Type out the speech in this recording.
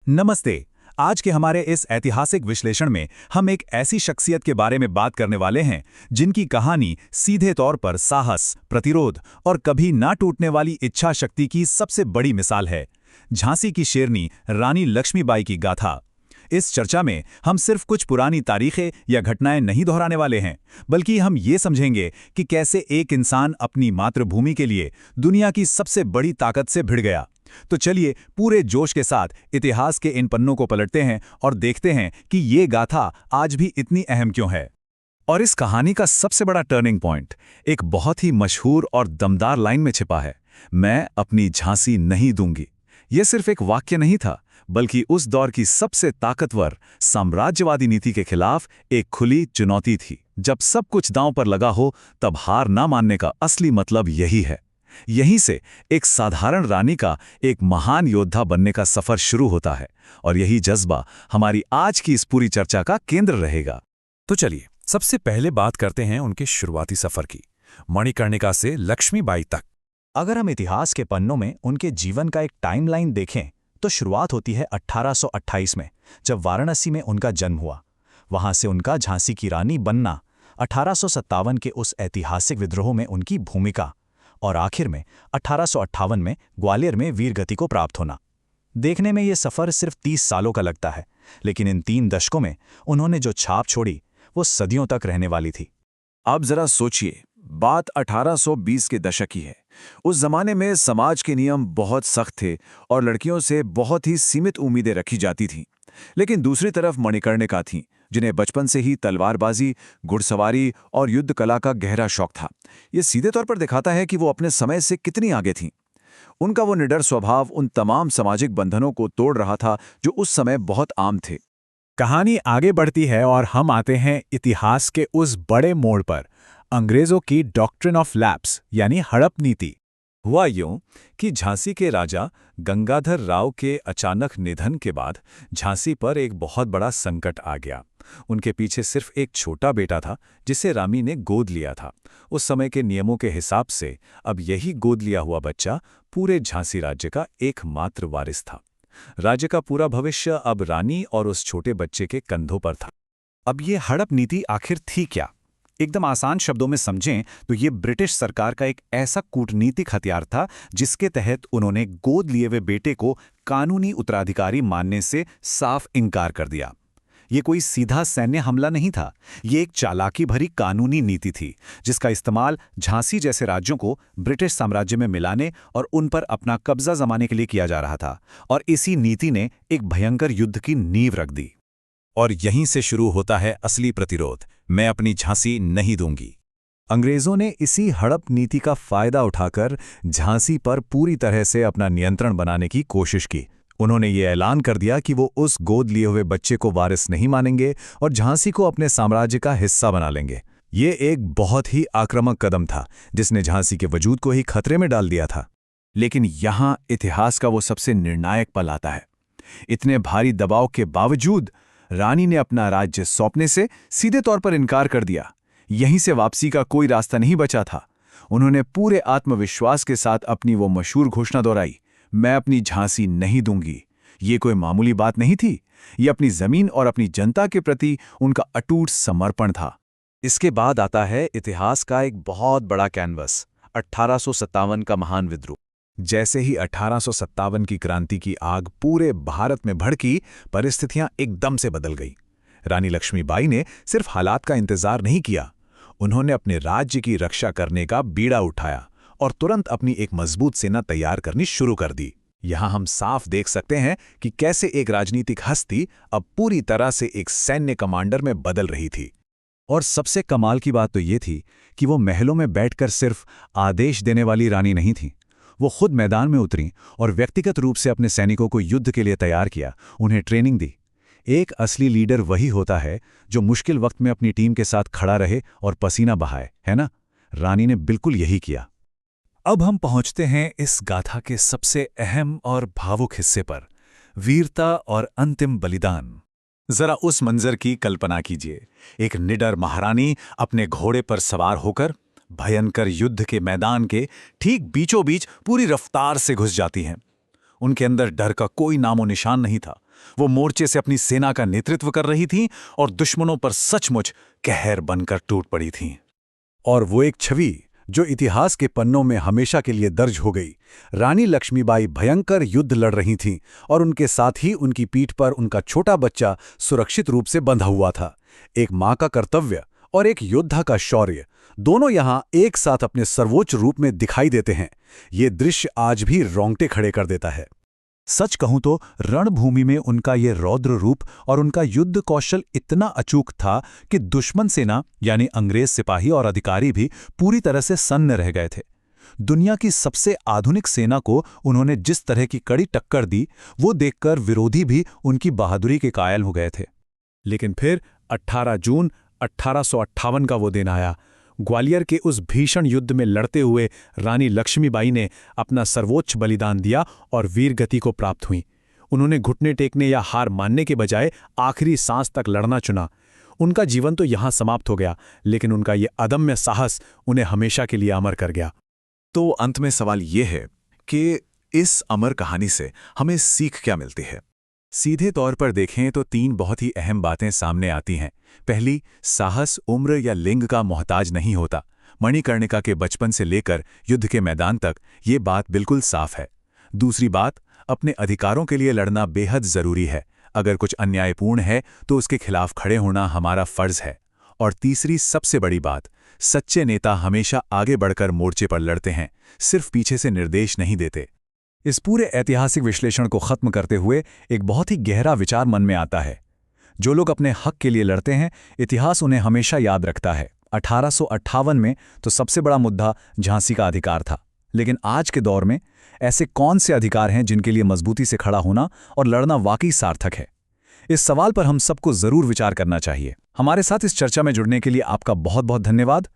नमस्ते। आज के हमारे इस ऐतिहासिक विश्लेषण में हम एक ऐसी शख्सियत के बारे में बात करने वाले हैं जिनकी कहानी सीधे तौर पर साहस, प्रतिरोध और कभी ना टूटने वाली इच्छा शक्ति की सबसे बड़ी मिसाल है। झांसी की शेरनी रानी लक्ष्मीबाई की गाथा। इस चर्चा में हम सिर्फ कुछ पुरानी तारीखें या घटनाएं नहीं दोहराने वाले हैं, बल्कि हम ये समझेंगे कि कैसे एक इंसान अपनी मातृभूमि के लिए दुनिया की सबसे बड़ी ताकत से भिड़ गया। तो चलिए पूरे जोश के साथ इतिहास के इन पन्नों को पलटते हैं और देखते हैं कि ये गाथा आज भी इतनी अहम क्यों है। और इस कहानी का सबसे बड़ा टर्निंग पॉइंट एक बहुत ही मशहूर और दमदार लाइन में छिपा है, मैं अपनी झांसी नहीं दूंगी। यह सिर्फ एक वाक्य नहीं था, बल्कि उस दौर की सबसे ताकतवर साम्राज्यवादी नीति के खिलाफ एक खुली चुनौती थी। जब सब कुछ दांव पर लगा हो, तब हार ना मानने का असली मतलब यही है। यहीं से एक साधारण रानी का एक महान योद्धा बनने का सफर शुरू होता है, और यही जज्बा हमारी आज की इस पूरी चर्चा का केंद्र रहेगा। तो चलिए सबसे पहले बात करते हैं उनके शुरुआती सफर की, मणिकर्णिका से लक्ष्मीबाई तक। अगर हम इतिहास के पन्नों में उनके जीवन का एक टाइमलाइन देखें तो शुरुआत होती है 1828 में, जब वाराणसी में उनका जन्म हुआ। वहां से उनका झांसी की रानी बनना, 1857 के उस ऐतिहासिक विद्रोह में उनकी भूमिका, और आखिर में 1858 में ग्वालियर में वीरगति को प्राप्त होना। देखने में ये सफ़र सिर्फ 30 सालों का लगता है, लेकिन इन 3 दशकों में उन्होंने जो छाप छोड़ी वो सदियों तक रहने वाली थी। अब जरा सोचिए, बात 1820 के दशक की है। उस जमाने में समाज के नियम बहुत सख्त थे और लड़कियों से बहुत ही सीमित उम्मीदें रखी जाती थीं। लेकिन दूसरी तरफ मणिकर्णिका थीं, जिन्हें बचपन से ही तलवारबाजी, घुड़सवारी और युद्ध कला का गहरा शौक था। ये सीधे तौर पर दिखाता है कि वो अपने समय से कितनी आगे थीं। उनका वो निडर स्वभाव उन तमाम सामाजिक बंधनों को तोड़ रहा था जो उस समय बहुत आम थे। कहानी आगे बढ़ती है और हम आते हैं इतिहास के उस बड़े मोड़ पर, अंग्रेजों की डॉक्ट्रिन ऑफ लैप्स यानी हड़प नीति। हुआ यूं कि झांसी के राजा गंगाधर राव के अचानक निधन के बाद झांसी पर एक बहुत बड़ा संकट आ गया। उनके पीछे सिर्फ एक छोटा बेटा था जिसे रानी ने गोद लिया था। उस समय के नियमों के हिसाब से अब यही गोद लिया हुआ बच्चा पूरे झांसी राज्य का एकमात्र वारिस था। राज्य का पूरा भविष्य अब रानी और उस छोटे बच्चे के कंधों पर था। अब ये हड़प नीति आखिर थी क्या? एकदम आसान शब्दों में समझें तो ये ब्रिटिश सरकार का एक ऐसा कूटनीतिक हथियार था जिसके तहत उन्होंने गोद लिए हुए बेटे को कानूनी उत्तराधिकारी मानने से साफ इनकार कर दिया। ये कोई सीधा सैन्य हमला नहीं था, ये एक चालाकी भरी कानूनी नीति थी जिसका इस्तेमाल झांसी जैसे राज्यों को ब्रिटिश साम्राज्य में मिलाने और उन पर अपना कब्जा जमाने के लिए किया जा रहा था। और इसी नीति ने एक भयंकर युद्ध की नींव रख दी। और यहीं से शुरू होता है असली प्रतिरोध, मैं अपनी झांसी नहीं दूंगी। अंग्रेजों ने इसी हड़प नीति का फायदा उठाकर झांसी पर पूरी तरह से अपना नियंत्रण बनाने की कोशिश की। उन्होंने ये ऐलान कर दिया कि वो उस गोद लिए हुए बच्चे को वारिस नहीं मानेंगे और झांसी को अपने साम्राज्य का हिस्सा बना लेंगे। ये एक बहुत ही आक्रामक कदम था जिसने झांसी के वजूद को ही खतरे में डाल दिया था। लेकिन यहाँ इतिहास का वो सबसे निर्णायक पल आता है। इतने भारी दबाव के बावजूद रानी ने अपना राज्य सौंपने से सीधे तौर पर इनकार कर दिया। यहीं से वापसी का कोई रास्ता नहीं बचा था। उन्होंने पूरे आत्मविश्वास के साथ अपनी वो मशहूर घोषणा दोहराई, मैं अपनी झांसी नहीं दूंगी। ये कोई मामूली बात नहीं थी, ये अपनी जमीन और अपनी जनता के प्रति उनका अटूट समर्पण था। इसके बाद आता है इतिहास का एक बहुत बड़ा कैनवस, 1857 का महान विद्रोह। जैसे ही 1857 की क्रांति की आग पूरे भारत में भड़की, परिस्थितियां एकदम से बदल गई। रानी लक्ष्मीबाई ने सिर्फ हालात का इंतजार नहीं किया, उन्होंने अपने राज्य की रक्षा करने का बीड़ा उठाया और तुरंत अपनी एक मजबूत सेना तैयार करनी शुरू कर दी। यहां हम साफ देख सकते हैं कि कैसे एक राजनीतिक हस्ती अब पूरी तरह से एक सैन्य कमांडर में बदल रही थी। और सबसे कमाल की बात तो ये थी कि वो महलों में बैठकर सिर्फ आदेश देने वाली रानी नहीं थी। वो खुद मैदान में उतरी और व्यक्तिगत रूप से अपने सैनिकों को युद्ध के लिए तैयार किया, उन्हें ट्रेनिंग दी। एक असली लीडर वही होता है जो मुश्किल वक्त में अपनी टीम के साथ खड़ा रहे और पसीना बहाए, है ना? रानी ने बिल्कुल यही किया। अब हम पहुंचते हैं इस गाथा के सबसे अहम और भावुक हिस्से पर, वीरता और अंतिम बलिदान। जरा उस मंजर की कल्पना कीजिए, एक निडर महारानी अपने घोड़े पर सवार होकर भयंकर युद्ध के मैदान के ठीक बीचों बीच पूरी रफ्तार से घुस जाती हैं। उनके अंदर डर का कोई नामो निशान नहीं था, वो मोर्चे से अपनी सेना का नेतृत्व कर रही थीं और दुश्मनों पर सचमुच कहर बनकर टूट पड़ी थीं। और वो एक छवि जो इतिहास के पन्नों में हमेशा के लिए दर्ज हो गई। रानी लक्ष्मीबाई भयंकर युद्ध लड़ रही थीं और उनके साथ ही उनकी पीठ पर उनका छोटा बच्चा सुरक्षित रूप से बंधा हुआ था। एक माँ का कर्तव्य और एक योद्धा का शौर्य, दोनों यहाँ एक साथ अपने सर्वोच्च रूप में दिखाई देते हैं। ये दृश्य आज भी रोंगटे खड़े कर देता है। सच कहूं तो रणभूमि में उनका ये रौद्र रूप और उनका युद्ध कौशल इतना अचूक था कि दुश्मन सेना यानी अंग्रेज सिपाही और अधिकारी भी पूरी तरह से सन्न रह गए थे। दुनिया की सबसे आधुनिक सेना को उन्होंने जिस तरह की कड़ी टक्कर दी, वो देखकर विरोधी भी उनकी बहादुरी के कायल हो गए थे। लेकिन फिर 18 जून 1858 का वो दिन आया। ग्वालियर के उस भीषण युद्ध में लड़ते हुए रानी लक्ष्मीबाई ने अपना सर्वोच्च बलिदान दिया और वीर गति को प्राप्त हुई। उन्होंने घुटने टेकने या हार मानने के बजाय आखिरी सांस तक लड़ना चुना। उनका जीवन तो यहाँ समाप्त हो गया, लेकिन उनका ये अदम्य साहस उन्हें हमेशा के लिए अमर कर गया। तो अंत में सवाल ये है कि इस अमर कहानी से हमें सीख क्या मिलती है? सीधे तौर पर देखें तो 3 बहुत ही अहम बातें सामने आती हैं। पहली, साहस उम्र या लिंग का मोहताज नहीं होता। मणिकर्णिका के बचपन से लेकर युद्ध के मैदान तक ये बात बिल्कुल साफ है। दूसरी बात, अपने अधिकारों के लिए लड़ना बेहद जरूरी है। अगर कुछ अन्यायपूर्ण है तो उसके खिलाफ खड़े होना हमारा फर्ज है। और तीसरी सबसे बड़ी बात, सच्चे नेता हमेशा आगे बढ़कर मोर्चे पर लड़ते हैं, सिर्फ पीछे से निर्देश नहीं देते। इस पूरे ऐतिहासिक विश्लेषण को खत्म करते हुए एक बहुत ही गहरा विचार मन में आता है। जो लोग अपने हक के लिए लड़ते हैं, इतिहास उन्हें हमेशा याद रखता है। 1858 में तो सबसे बड़ा मुद्दा झांसी का अधिकार था, लेकिन आज के दौर में ऐसे कौन से अधिकार हैं जिनके लिए मजबूती से खड़ा होना और लड़ना वाकई सार्थक है? इस सवाल पर हम सबको जरूर विचार करना चाहिए। हमारे साथ इस चर्चा में जुड़ने के लिए आपका बहुत बहुत धन्यवाद।